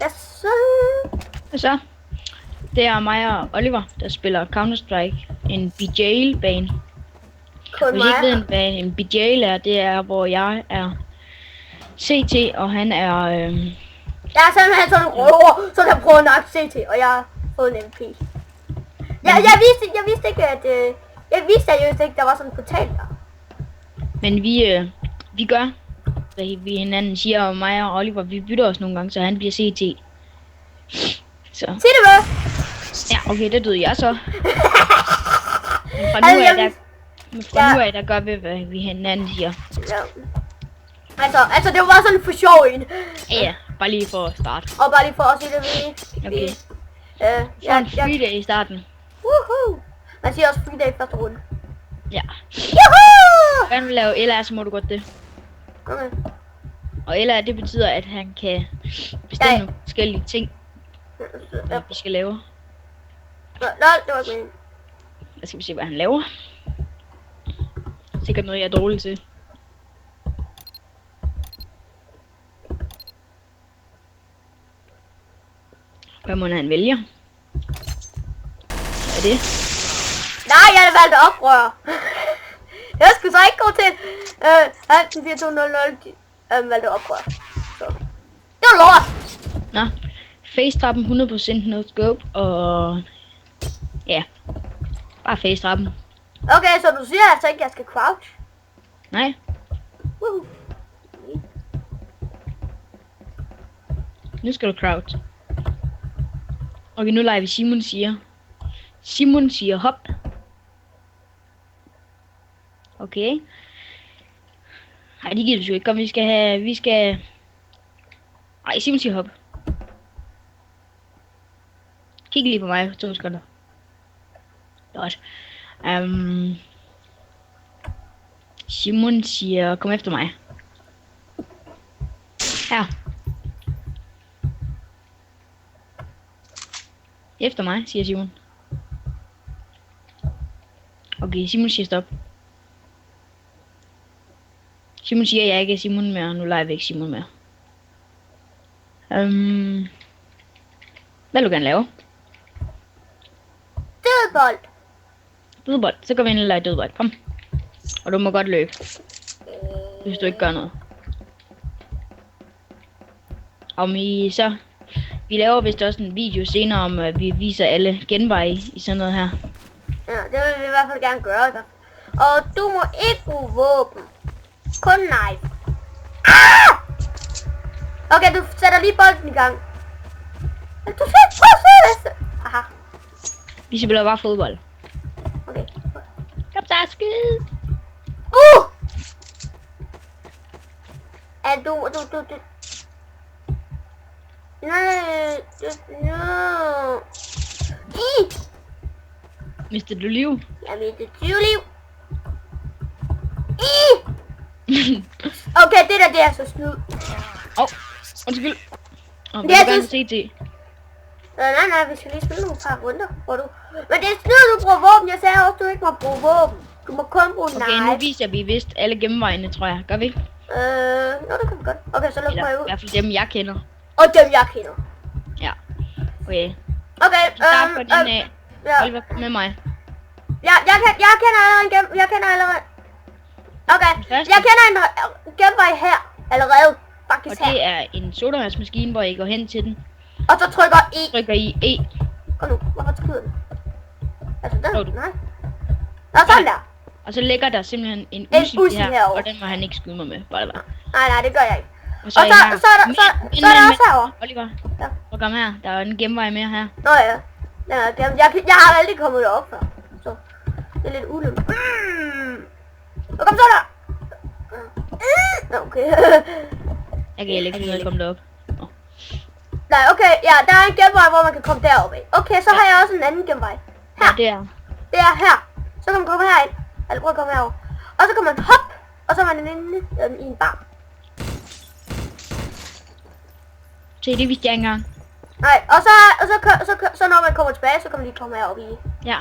Yes. Så, det er mig og Oliver, der spiller Counter-Strike. En BJ'l-bane. Kun Hvis I ikke ved, mig. hvad en BJ'l er, det er, hvor jeg er CT, og han er... Jeg er simpelthen sådan en røver, så kan jeg prøve at nakke CT, og jeg har fået en MP. Jeg vidste ikke, at... Jeg vidste seriøst ikke, der var sådan en portal der. Men vi gør, hvad vi hinanden siger, og mig og Oliver, vi bytter os nogle gange, så han bliver CT. Så. Sig det med! Ja, okay, det døde jeg så. Men fra nu af, der gør vi, hvad vi hinanden siger. Ja. Altså, det var sådan for sjov en. Ja, bare lige for at starte. Og bare lige for at sige det ved. Okay. Så en free day i starten. Woohoo! Man siger også free day i første runde. Ja. Juhu! Hvis du vil lave LR, så må du godt det. Okay. Og LR, det betyder, at han kan bestemme nogle forskellige ting, vi skal lave. Nå, det var ikke meningen. Der skal vi se, hvad han laver. Sikkert noget, jeg er dårlig til. Hvad må han vælge? Hvad er det? Nej, jeg valgte oprør. Jeg skulle så ikke gå til 4200 valgte oprør. Så. Det var lort. Nå. Face-trappen 100% no scope, og... Ja. Bare face-trappen. Okay, så du siger altså ikke, at jeg skal crouch? Nej. Woohoo. Nu skal du crouch. Okay, nu leger vi Simon siger. Simon siger hop. Okay. Nej, det gider du jo ikke. Kom, vi skal... Nej, Simon siger hop. Kig lige på mig, 2 sekunder. Godt. Simon siger, kom efter mig. Her. Efter mig, siger Simon. Okay, Simon siger stop. Simon siger, at jeg ikke er Simon mere. Nu leger vi ikke Simon mere. Hvad vil du gerne lave? Dødbold. Dødbold. Så går vi ind og leger dødbold. Kom. Og du må godt løbe. Hvis du ikke gør noget. Om I så... Vi laver vist også en video senere om, at vi viser alle genveje i sådan noget her. Ja, det vil vi i hvert fald gerne gøre. Så. Og du må ikke bruge våben. Kun knife. Ah! Okay, du sætter lige bolden i gang. Du skal prøve at se det. Aha. Vi spiller bare fodbold. Okay. Kom så, skyd! Du. Nej, no. Mistede du liv? Jeg mistede 20 liv. Okay, det er så snyd. Undskyld. Det Vil er du gerne så- se til? Nej, vi skal lige spille nogle par runder, hvor du... Men det er snyd, du bruger våben. Jeg sagde også, du ikke må bruge våben. Du må kun bruge Okay, nu knife. viser vi vist alle genvejene, tror jeg. Gør vi ikke? Nå, det kan vi godt. Okay, så luk Eller mig i ud. hvert fald dem, jeg kender. Og dem, jeg kender. Ja. Okay. Okay, Start på din af. ja. Oliver, kom med mig. Jeg kender allerede en genvej. Jeg kender allerede... Okay, første. jeg kender en genvej her allerede. Og Faktisk her. det er en sodavandsmaskine, hvor I går hen til den. Og så trykker I. Trykker I E. Kom nu, hvorfor skyder den? Altså Nå, den? du- Nej. Nå, sådan der. Og så ligger der simpelthen en En uzi Uzi her, herovre. og den må han ikke skyde mig med. Bare der. Nej, det gør jeg ikke. Og Og så I her. er der også herovre. Oliver, Ja. og kom her. Der er en genvej mere her. Nå ja. Jeg har aldrig kommet derop før. Så det er lidt unemt. Og kom så der. Okay. Jeg kan heller ikke finde ud af at komme derop. Nej, okay. Ja, der er en genvej, hvor man kan komme derop af. Okay, så har jeg også en anden genvej. Ja, Her. det er. Det er her. Så kan man komme herind. Eller prøv at komme herover. Og så kan man hoppe. Og så er man inde i en bar. Se, det vidste jeg ikke engang. Nej, så når man kommer tilbage, så kan man lige komme herop i. Ja.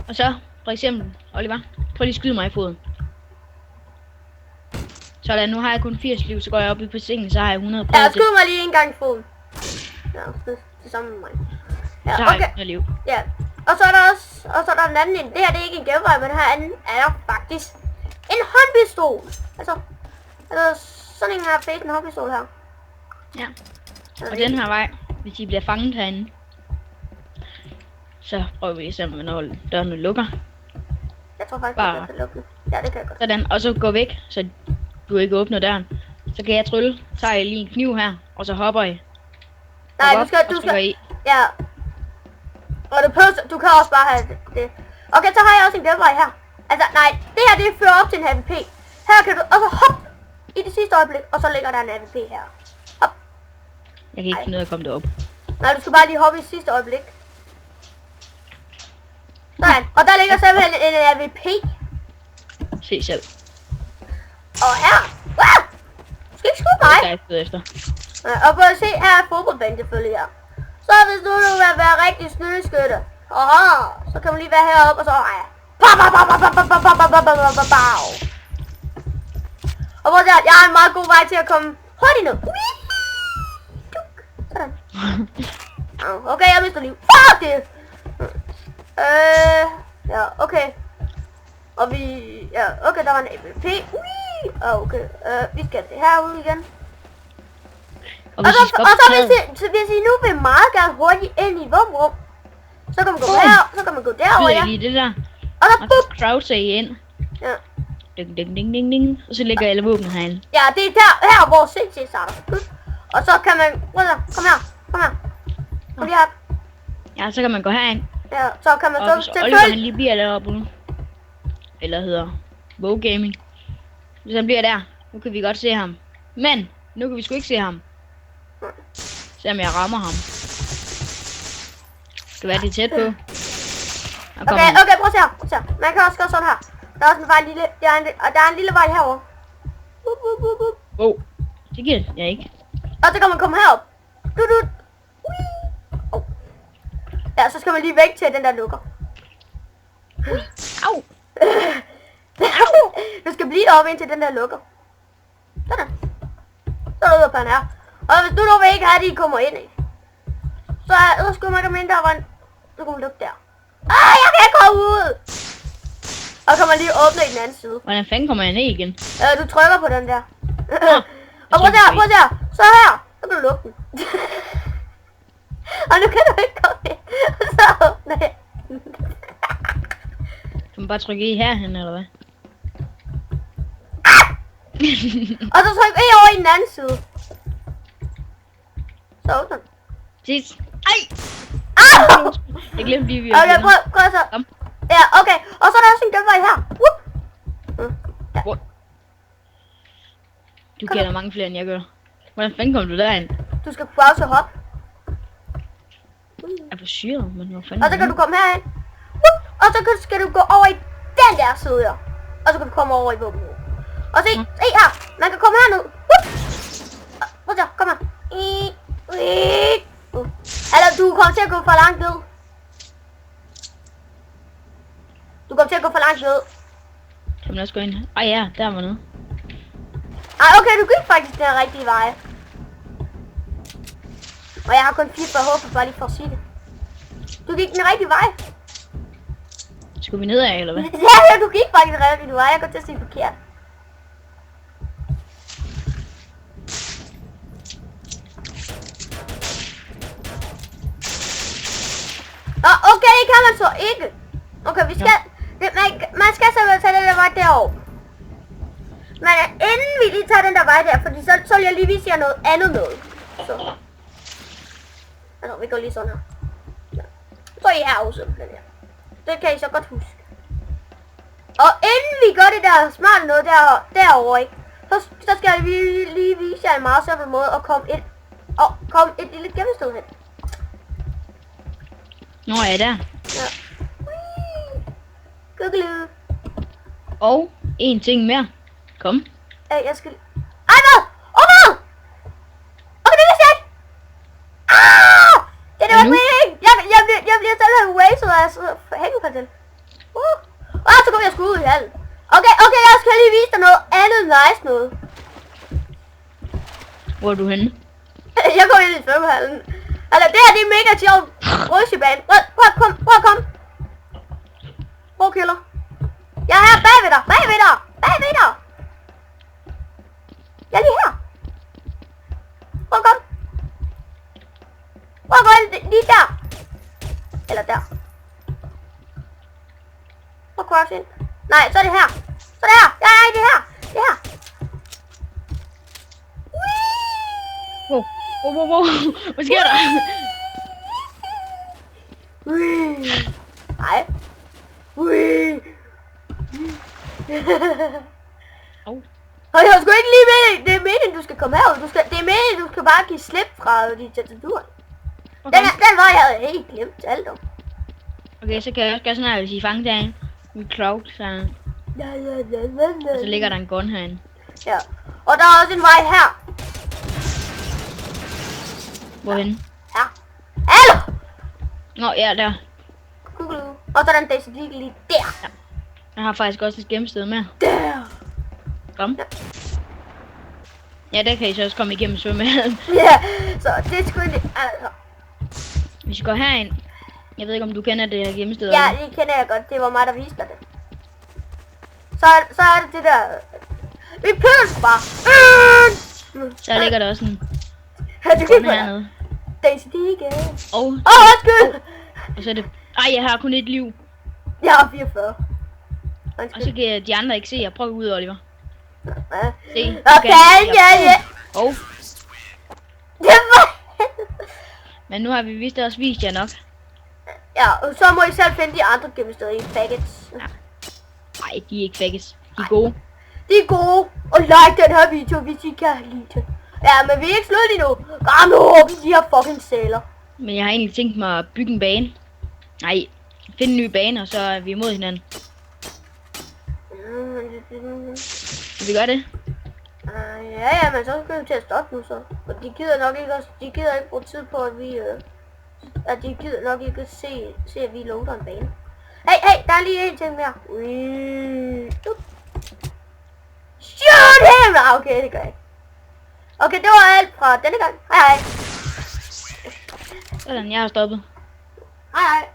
Og så, for eksempel, Oliver, prøv lige at skyde mig i foden. Sådan, nu har jeg kun 80 liv, så går jeg op i på sengen, så har jeg 100 Ja, skyd mig lige en gang i foden. Ja, det samme med mig. Ja, Så har okay. jeg noget liv. Ja. Og så er der også, en anden en. Det her, det er ikke en genvej, men herinde er der faktisk en håndpistol. Altså sådan en her fedt en håndpistol her. Ja. Og den her vej, hvis I bliver fanget herinde, så prøver vi lige at når dørene lukker. Jeg tror faktisk, Bare. jeg kan lukke den. Ja, det kan jeg godt. Sådan, og så gå væk, så du ikke åbner døren. Så kan jeg trylle, tager jeg lige en kniv her, og så hopper I. Nej, Hop du op, og skal, trykker I. ja. Og du kan også bare have det. Okay, så har jeg også en genvej her. Altså, nej, det her, det fører op til en AVP. Her kan du, og så hop i det sidste øjeblik, og så ligger der en AVP her. Hop. Jeg kan ikke finde ud af at komme derop. Nej, du skal bare lige hoppe i sidste øjeblik. Sådan, og der ligger simpelthen en AVP. Se selv. Og her, wow! Du skal ikke skyde mig. Der er ikke efter. Ja, og prøv at se, her er fodboldbanen selvfølgelig her. Så hvis du vil være rigtig snydeskytte, så kan man lige være heroppe, og så og prøv at se, jeg har en meget god vej til at komme hurtigt ned. Sådan. Okay, jeg mister liv. Fuck det! Ja, okay. Og vi... Ja, okay, der var en AVP. Okay, vi skal det herude igen. Og hvis I skal op Og på taget, så hvis I nu vil meget gerne hurtigt ind i et våbenrum, så kan man gå her, så kan man gå derover, skyder ja. I lige det der. Og så Og bup! så croucher I ind. Ja. Ding, ding, ding, ding, ding. Og så ligger alle våbnene herinde. Ja, det er her hvor CC starter. Og så kan man... Prøv at kom her. Kom lige op. Ja, så kan man gå herind. Ja, så kan man Og så hvis Oliver han lige bliver deroppe nu. Eller hedder Vogue Gaming. Hvis han bliver der, nu kan vi godt se ham. Men, nu kan vi sgu ikke se ham. Selvom jeg rammer ham. Det kan være, det er tæt på. Okay, prøv at se her. Man kan også gå sådan her. Der er også en vej lille... Der er en lille vej herovre. Oh, det giver jeg ikke. Og så kan man komme herop. Ja, så skal man lige væk til den der lukker. Au! Du skal blive deroppe indtil den der lukker. Sådan. Så er du ude på den her. Og hvis du nu ikke have, at de kommer ind i, så skulle man komme ind der, hvor så kunne man lukke der. Jeg kan ikke komme ud! Og kan man lige åbne i den anden side. Hvordan fanden kommer jeg ned igen? Du trykker på den der. Og prøv at se her. Så her. Så kan du lukke den. Og nu kan du ikke komme ind. Så åbner jeg. Kan man bare trykke i herhen, eller hvad? Og så tryk E over i den anden side. Så åbner den. Sidst. Ej! Au! Jeg glemte lige, vi Okay, prøv så. Kom. Ja, okay. Og så er der også en genvej her. Ja. Du kender mange flere, end jeg gør. Hvordan fanden kom du derind? Du skal pause hop. Jeg er for syret, men hvor fanden Og så kan du komme herind. Og så skal du gå over i den der side her. Og så kan du komme over i våbenet. Og se her. Man kan komme herned. Prøv så, kom her. Eller du kommer til at gå for langt ned. Du kommer til at gå for langt ned. Kan man også gå ind? Ja, der var noget. Ej, okay, du gik faktisk den rigtige vej. Og jeg har kun 4 HP, bare lige for at sige det. Du gik den rigtige vej. Skulle vi nedad, eller hvad? Ja, du gik faktisk den rigtige vej. Jeg går til at sige forkert. Nå, okay, det kan man så ikke. Okay, vi skal... Man skal så tage den der vej derovre. Men inden vi lige tager den der vej der, fordi så vil jeg lige vise jer noget andet noget. Så. Altså, vi går lige sådan her. Ja. Så er I herovre simpelthen her. Det kan I så godt huske. Og inden vi gør det der smarte noget derovre, ikke? Så skal vi lige vise jer en meget simpel måde at komme et lille gemmested hen. Nå, er jeg der? Ja. Google. Og en ting mere. Kom. Jeg skal... Ej, hvad? Hvad? Okay, det vidste jeg ikke! Det var meningen! Jeg bliver selv wasted af hængekartel. Så kommer jeg sgu ud i hallen. Okay, jeg skal lige vise dig noget andet nice noget. Hvor er du henne? Jeg går ind i svømmehallen. Altså, det her, det er mega sjovt. Rushebane. Prøv at komme. Prøv killer. Jeg er her bagved dig. Bagved dig. Jeg er lige her. Prøv at komme. Prøv at gå ind lige der. Eller der. Prøv at cross ind. Nej, så er det her. Ja, det er her. Wow. Hvad sker der? Nej. Og jeg sgu ikke lige med. Det er meningen, du skal komme herud. Det er meningen, du skal bare give slip fra de tastaturer. Okay. Den var jeg havde helt glemt alt om. Okay, så kan jeg også gøre sådan her, hvis I fanger derinde. Med cloud, så... Og så ligger der en gun herinde. Ja. Og der er også en vej her. Hvorhen? Her. Hallo! Nå, ja, der. Og så er der en Daisy Deagle lige der. Ja. Jeg har faktisk også et gemmested med. Der. Kom. Ja, der kan I så også komme igennem svømmehallen. Ja, så det er sgu ikke... Altså. Hvis I går herind. Jeg ved ikke, om du kender det her gemmested. Ja, det kender jeg godt. Det var mig, der viste dig det. Så er det det der... Vi pøls bare. Så ligger der også en Ja, det gun kan hernede. Daisy Deagle. Og Undskyld! så er det... Ej, jeg har kun et liv. Jeg har 44. Og så kan de andre ikke se jer. Prøv ud, Oliver. Ja. Se. Okay, ja. Og... Det var... Men nu har vi vist også vist jer nok. Ja, og så må I selv finde de andre gemmesteder i faggots. Ja. Nej, de er ikke faggots. De er gode. De er gode. Og like den her video, hvis I kan lide den. Ja, men vi er ikke slået endnu. Kom nu op i de her fucking sæler. Men jeg har egentlig tænkt mig at bygge en bane. Nej, finde en ny bane, og så er vi imod hinanden. Skal vi gøre det? Ja, men så skal vi til at stoppe nu så. Og de gider nok ikke også, de gider ikke bruge tid på at vi, at de gider nok ikke se at vi loader en bane. Hey, der er lige en ting mere. Shoot him! Okay, det gør jeg ikke. Okay, det var alt fra denne gang. Hej. Sådan, jeg har stoppet. Hej.